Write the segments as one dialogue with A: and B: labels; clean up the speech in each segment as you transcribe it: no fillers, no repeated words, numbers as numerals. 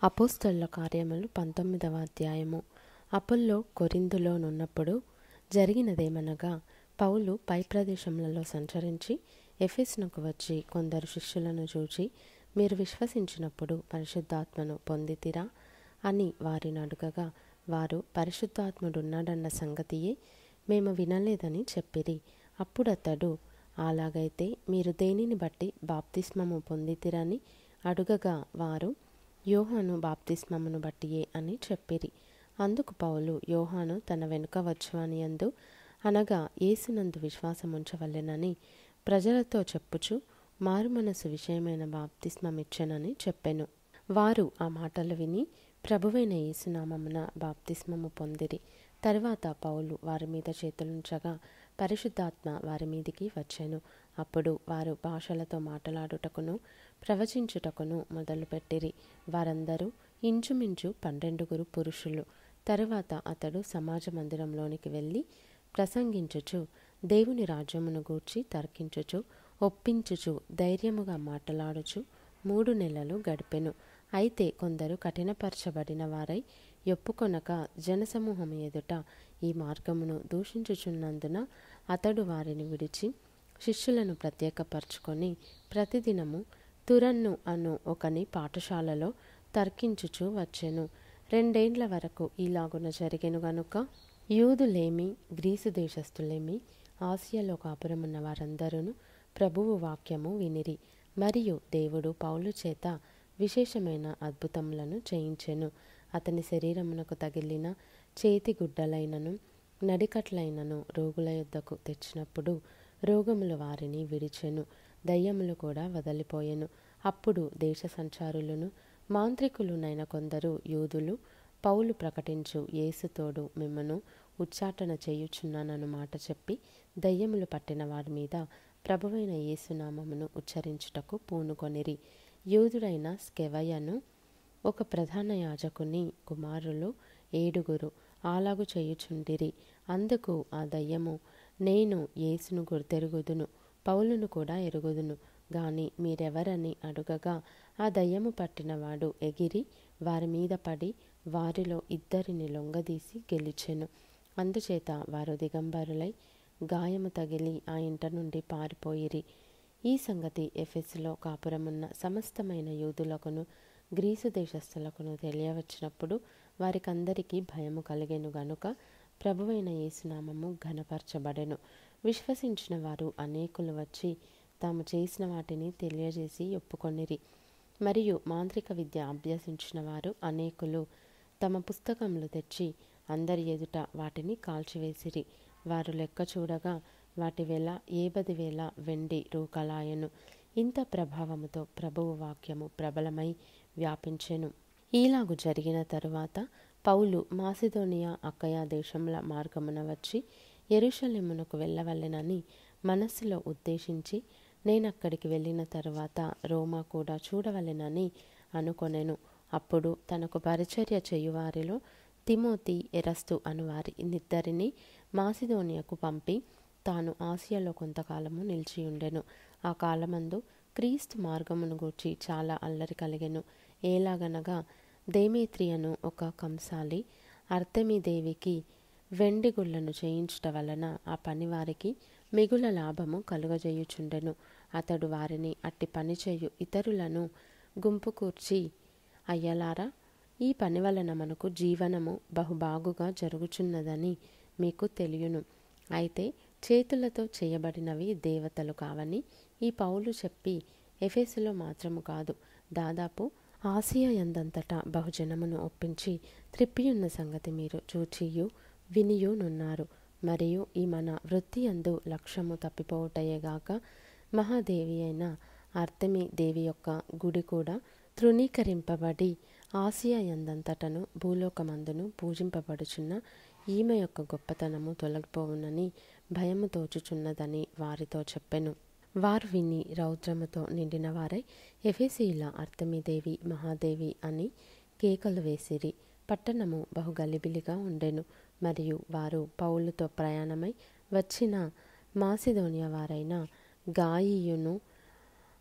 A: అపోస్తలుల కార్యములు 19వ అధ్యాయము. అపొల్లో కొరింథులోనున్నప్పుడు జరిగినదేమనగా, పౌలు పై ప్రదేశములలో సంచరించి ఎఫెసునకు వచ్చి కొందరు శిష్యులను చూచి, మీరు విశ్వసించినప్పుడు పరిశుద్ధాత్మను పొందితిరా అని వారిని అడుగగా, వారు పరిశుద్ధాత్ముడున్నాడన్న సంగతియే మేము వినలేదని చెప్పిరి. అప్పుడతడు, అలాగైతే మీరు దేనిని బట్టి బాప్తిస్మము పొందితిరని అడుగగా, వారు యోహాను బాప్తిస్మమును బట్టియే అని చెప్పిరి. అందుకు పౌలు, యోహాను తన వెనుక వచ్చువానియందు అనగా యేసునందు విశ్వాసముంచవలెనని ప్రజలతో చెప్పుచు మారుమనసు విషయమైన బాప్తిస్మమిచ్చెనని చెప్పెను. వారు ఆ మాటలు విని ప్రభువైన యేసునామమున బాప్తిస్మము పొందిరి. తరువాత పౌలు వారి మీద చేతులుంచగా పరిశుద్ధాత్మ వారి మీదికి వచ్చెను. అప్పుడు వారు భాషలతో మాట్లాడుటకును ప్రవచించుటకును మొదలుపెట్టిరి. వారందరూ ఇంచుమించు 12 పురుషులు. తరువాత అతడు సమాజ మందిరంలోనికి వెళ్ళి ప్రసంగించుచు, దేవుని రాజ్యమును గూర్చి తర్కించుచు, ఒప్పించుచు, ధైర్యముగా మాట్లాడుచు 3 నెలలు గడిపెను. అయితే కొందరు కఠినపరచబడిన వారై ఒప్పుకొనక జనసమూహము ఎదుట ఈ మార్గమును దూషించుచున్నందున అతడు వారిని విడిచి శిష్యులను ప్రత్యేకపరచుకొని ప్రతిదినము తురన్ను అను ఒకని పాఠశాలలో తర్కించుచు వచ్చెను. 2 ఏండ్ల వరకు ఇలాగున జరిగెను గనుక యూదులేమి గ్రీసు దేశస్థులేమి ఆసియాలో కాపురమున్న వారందరూ ప్రభువు వాక్యము వినిరి. మరియు దేవుడు పౌలు చేత విశేషమైన అద్భుతములను చేయించెను. అతని శరీరమునకు తగిలిన చేతి గుడ్డలైనను నడికట్లైనను రోగుల యొద్దకు తెచ్చినప్పుడు రోగములు వారిని విడిచెను, దయ్యములు కూడా వదిలిపోయెను. అప్పుడు దేశ సంచారులను మాంత్రికులునైన కొందరు యూదులు పౌలు ప్రకటించు యేసుతోడు మిమ్మును ఉచ్చాటన చేయుచున్నానను మాట చెప్పి దయ్యములు పట్టిన వారి మీద ప్రభువైన యేసునామమును ఉచ్చరించుటకు పూనుకొనిరి. యూదుడైన స్కెవయను ఒక ప్రధాన యాజకుని కుమారులు 7 అలాగు చేయుచుండిరి. అందుకు ఆ దయ్యము, నేను యేసును గుర్తెరుగుదును, పౌలును కూడా ఎరుగుదును గాని మీరెవరని అడుగగా, ఆ దయ్యము పట్టినవాడు ఎగిరి వారి మీద పడి వారిలో 2 లొంగదీసి గెలిచెను. అందుచేత వారు దిగంబరులై గాయము తగిలి ఆ ఇంట నుండి పారిపోయిరి. ఈ సంగతి ఎఫెసులో కాపురమున్న సమస్తమైన యూదులకును గ్రీసు దేశస్థులకును తెలియవచ్చినప్పుడు వారికందరికీ భయము కలిగెను గనుక ప్రభువైన యేసునామము ఘనపరచబడెను. విశ్వసించిన వారు అనేకులు వచ్చి తాము చేసిన వాటిని తెలియజేసి ఒప్పుకొనిరి. మరియు మాంత్రిక విద్య అభ్యసించిన వారు అనేకులు తమ పుస్తకములు తెచ్చి అందరి ఎదుట వాటిని కాల్చివేసిరి. వారు లెక్క చూడగా వాటి వెల 70,000 వెండి రూకలాయెను. ఇంత ప్రభావముతో ప్రభువు వాక్యము ప్రబలమై వ్యాపించెను. ఈలాగు జరిగిన తరువాత పౌలు మాసిదోనియా అకయ దేశముల మార్గమున వచ్చి యెరూషలేమునకు వెళ్ళవలెనని మనస్సులో ఉద్దేశించి, నేనక్కడికి వెళ్ళిన తరువాత రోమా కూడా చూడవలెనని అనుకొనెను. అప్పుడు తనకు పరిచర్య చేయువారిలో తిమోతి, ఎరస్తు అను వారినిద్దరిని మాసిదోనియాకు పంపి తాను ఆసియాలో కొంతకాలము నిలిచియుండెను. ఆ కాలమందు క్రీస్తు మార్గమును గూర్చి చాలా అల్లరి కలిగెను. ఏలాగనగా దేమేత్రియను ఒక కంసాలి అర్తెమీదేవికి వెండి గుళ్ళను చేయించుట వలన ఆ పనివారికి మిగుల లాభము కలుగజేయుచుండెను. అతడు వారిని అట్టి పనిచేయు ఇతరులను గుంపు కూర్చి, అయ్యలారా, ఈ పని వలన మనకు జీవనము బహుబాగుగా జరుగుచున్నదని మీకు తెలియను. అయితే చేతులతో చేయబడినవి దేవతలు కావని ఈ పౌలు చెప్పి ఎఫెసులో మాత్రము కాదు, దాదాపు ఆసియా యందంతటా బహుజనమును ఒప్పించి త్రిప్పియున్న సంగతి మీరు చూచియు వినియునున్నారు. మరియు ఈ మన వృత్తి యందు లక్ష్యము తప్పిపోవుటయేగాక మహాదేవి అయిన అర్తెమీ దేవి యొక్క గుడి కూడా తృణీకరింపబడి ఆసియా యందంతటను భూలోకమందును పూజింపబడుచున్న ఈమె యొక్క గొప్పతనము తొలగిపోవునని భయము తోచుచున్నదని వారితో చెప్పెను. వారు విని రౌద్రముతో నిండిన వారై ఎఫెసీయుల అర్తెమీదేవి మహాదేవి అని కేకలు వేసిరి. పట్టణము బహు గలిబిలిగా ఉండెను. మరియు వారు పౌలుతో ప్రయాణమై వచ్చిన మాసిదోనియా వారైన గాయియును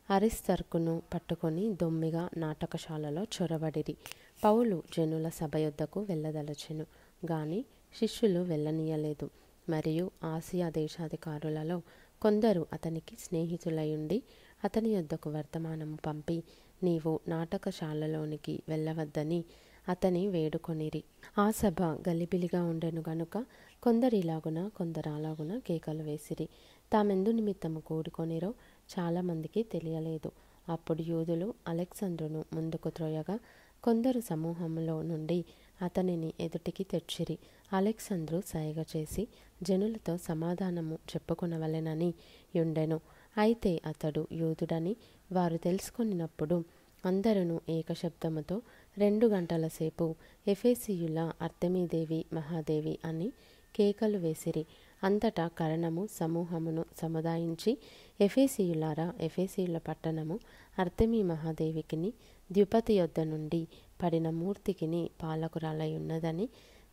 A: అరిస్తర్కును పట్టుకొని దొమ్మిగా నాటకశాలలో చొరబడిరి. పౌలు జనుల సభ యొద్దకు వెళ్ళదలచెను గాని శిష్యులు వెళ్ళనీయలేదు. మరియు ఆసియా దేశాధికారులలో కొందరు అతనికి స్నేహితులయుండి అతని యొద్దకు వర్తమానము పంపి నీవు నాటకశాలలోనికి వెళ్ళవద్దని అతని వేడుకొనిరి. ఆ సభ గలిబిలిగా ఉండెను గనుక కొందరిలాగున కొందరాలాగున కేకలు వేసిరి. తామెందు నిమిత్తము కూడుకొనిరో చాలామందికి తెలియలేదు. అప్పుడు యూదులు అలెగ్జంద్రును ముందుకు త్రోయగా కొందరు సమూహములో నుండి అతనిని ఎదుటికి తెచ్చిరి. అలెగ్జంద్రు సైగ చేసి జనులతో సమాధానము చెప్పుకొనవలెనని యుండెను. అయితే అతడు యూదుడని వారు తెలుసుకొనినప్పుడు అందరూ ఏకశబ్దముతో 2 గంటల సేపు ఎఫెసీయుల అర్తెమీదేవి మహాదేవి అని కేకలు వేసిరి. అంతటా కరణము సమూహమును సముదాయించి ఎఫెసీయులారా, ఎఫెసీయుల పట్టణము అర్తెమీ మహాదేవికిని ద్యుపతి యొద్ద నుండి పడిన మూర్తికిని పాలకురాలై ఉన్నదని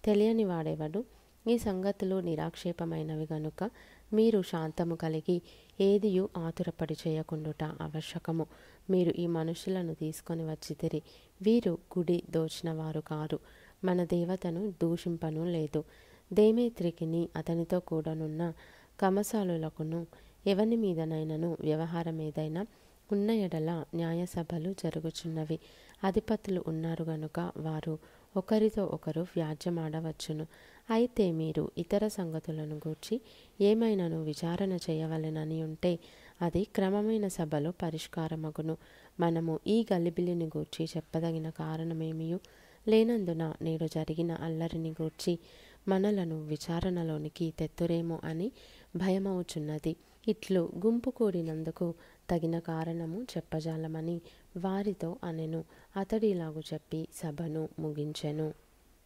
A: తెలియని వాడెవడు? ఈ సంగతులు నిరాక్షేపమైనవి గనుక మీరు శాంతము కలిగి ఏదియు ఆతురపడి చేయకుండుట ఆవశ్యకము. మీరు ఈ మనుషులను తీసుకొని వచ్చితిరి. వీరు గుడి దోచిన వారు కారు, మన దేవతను దూషింపను లేదు. దేమేత్రికిని అతనితో కూడనున్న కమసాలులకును ఎవని మీదనైనను వ్యవహారం ఏదైనా ఉన్న ఎడల న్యాయసభలు జరుగుచున్నవి. అధిపతులు ఉన్నారు గనుక వారు ఒకరితో ఒకరు వ్యాజ్యమాడవచ్చును. అయితే మీరు ఇతర సంగతులను గూర్చి ఏమైనాను విచారణ చేయవలెనని ఉంటే అది క్రమమైన సభలో పరిష్కారమగును. మనము ఈ గలిబిలిని గూర్చి చెప్పదగిన కారణమేమియు లేనందున నేడు జరిగిన అల్లరిని గూర్చి మనలను విచారణలోనికి తెత్తురేమో అని భయమవుచున్నది. ఇట్లు గుంపు కూడినందుకు తగిన కారణము చెప్పజాలమని వారితో అనెను. అతడిలాగు చెప్పి సభను ముగించెను.